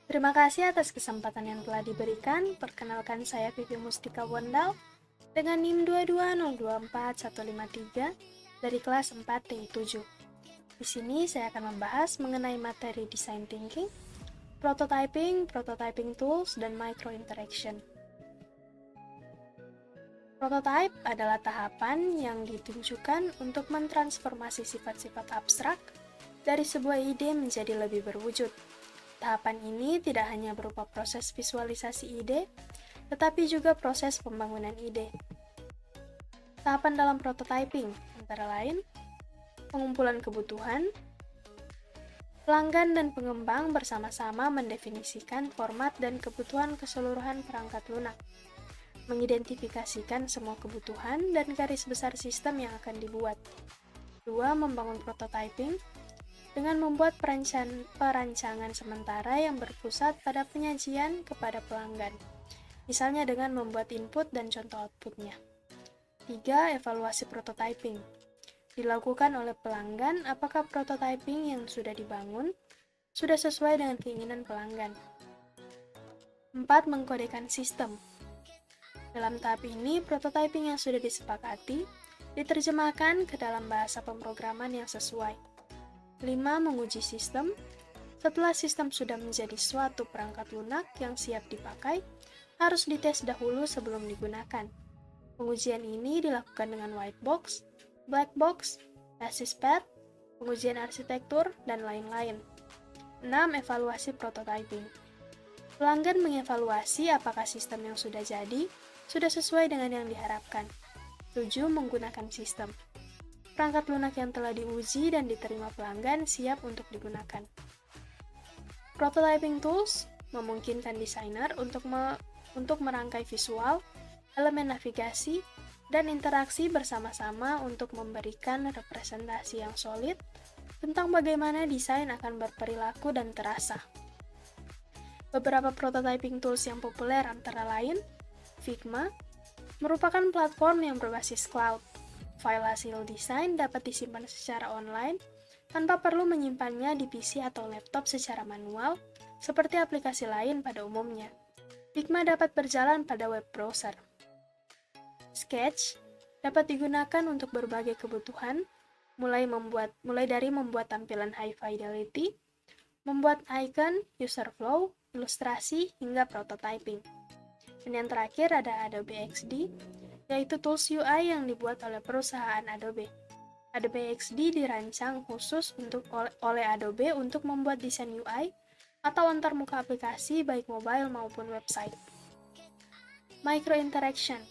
Terima kasih atas kesempatan yang telah diberikan. Perkenalkan saya Vivi Mustika Wondal dengan NIM 220245153 dari kelas 4 TI7. Di sini saya akan membahas mengenai materi design thinking, prototyping tools, dan micro interaction. Prototype adalah tahapan yang ditunjukkan untuk mentransformasi sifat-sifat abstrak dari sebuah ide menjadi lebih berwujud. Tahapan ini tidak hanya berupa proses visualisasi ide, tetapi juga proses pembangunan ide. Tahapan dalam prototyping antara lain pengumpulan kebutuhan, pelanggan dan pengembang bersama-sama mendefinisikan format dan kebutuhan keseluruhan perangkat lunak, mengidentifikasikan semua kebutuhan dan garis besar sistem yang akan dibuat. 2. Membangun prototyping dengan membuat perancangan sementara yang berpusat pada penyajian kepada pelanggan, misalnya dengan membuat input dan contoh outputnya. 3. Evaluasi prototyping. Dilakukan oleh pelanggan apakah prototyping yang sudah dibangun sudah sesuai dengan keinginan pelanggan. 4. Mengkodekan sistem. Dalam tahap ini, prototyping yang sudah disepakati diterjemahkan ke dalam bahasa pemrograman yang sesuai. 5. Menguji sistem. Setelah sistem sudah menjadi suatu perangkat lunak yang siap dipakai, harus dites dahulu sebelum digunakan. Pengujian ini dilakukan dengan white box, black box, basis path, pengujian arsitektur, dan lain-lain. 6. Evaluasi prototyping. Pelanggan mengevaluasi apakah sistem yang sudah jadi sudah sesuai dengan yang diharapkan. 7. Menggunakan sistem. Perangkat lunak yang telah diuji dan diterima pelanggan siap untuk digunakan. Prototyping tools memungkinkan desainer untuk merangkai visual, elemen navigasi, dan interaksi bersama-sama untuk memberikan representasi yang solid tentang bagaimana desain akan berperilaku dan terasa. Beberapa prototyping tools yang populer antara lain, Figma merupakan platform yang berbasis cloud. File hasil desain dapat disimpan secara online tanpa perlu menyimpannya di PC atau laptop secara manual, seperti aplikasi lain pada umumnya. Figma dapat berjalan pada web browser. Sketch dapat digunakan untuk berbagai kebutuhan, mulai dari membuat tampilan high fidelity, membuat icon, user flow, ilustrasi, hingga prototyping. Dan yang terakhir ada Adobe XD, yaitu tools UI yang dibuat oleh perusahaan Adobe. Adobe XD dirancang khusus oleh Adobe untuk membuat desain UI atau antarmuka aplikasi baik mobile maupun website. Micro interaction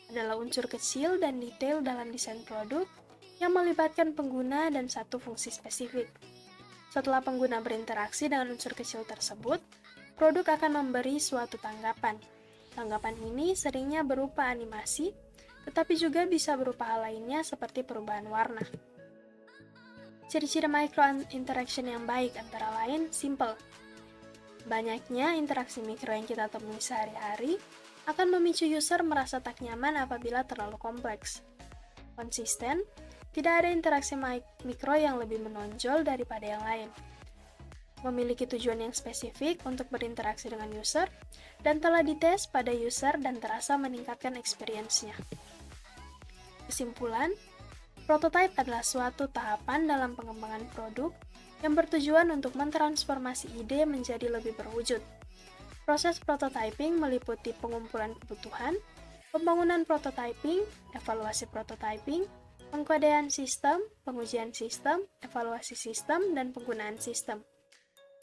adalah unsur kecil dan detail dalam desain produk yang melibatkan pengguna dan satu fungsi spesifik. Setelah pengguna berinteraksi dengan unsur kecil tersebut, produk akan memberi suatu tanggapan. Tanggapan ini seringnya berupa animasi, tetapi juga bisa berupa hal lainnya seperti perubahan warna. Ciri-ciri micro interaction yang baik antara lain simple. Banyaknya interaksi mikro yang kita temui sehari-hari akan memicu user merasa tak nyaman apabila terlalu kompleks. Konsisten, tidak ada interaksi mikro yang lebih menonjol daripada yang lain. Memiliki tujuan yang spesifik untuk berinteraksi dengan user, dan telah dites pada user dan terasa meningkatkan experience-nya. Kesimpulan, prototype adalah suatu tahapan dalam pengembangan produk yang bertujuan untuk mentransformasi ide menjadi lebih berwujud. Proses prototyping meliputi pengumpulan kebutuhan, pembangunan prototyping, evaluasi prototyping, pengkodean sistem, pengujian sistem, evaluasi sistem, dan penggunaan sistem.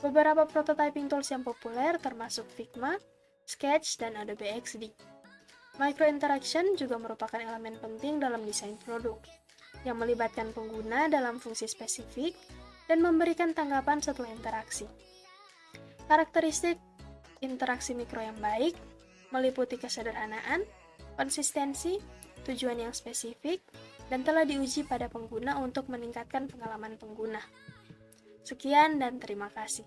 Beberapa prototyping tools yang populer termasuk Figma, Sketch, dan Adobe XD. Micro interaction juga merupakan elemen penting dalam desain produk, yang melibatkan pengguna dalam fungsi spesifik dan memberikan tanggapan setelah interaksi. Karakteristik interaksi mikro yang baik meliputi kesederhanaan, konsistensi, tujuan yang spesifik, dan telah diuji pada pengguna untuk meningkatkan pengalaman pengguna. Sekian dan terima kasih.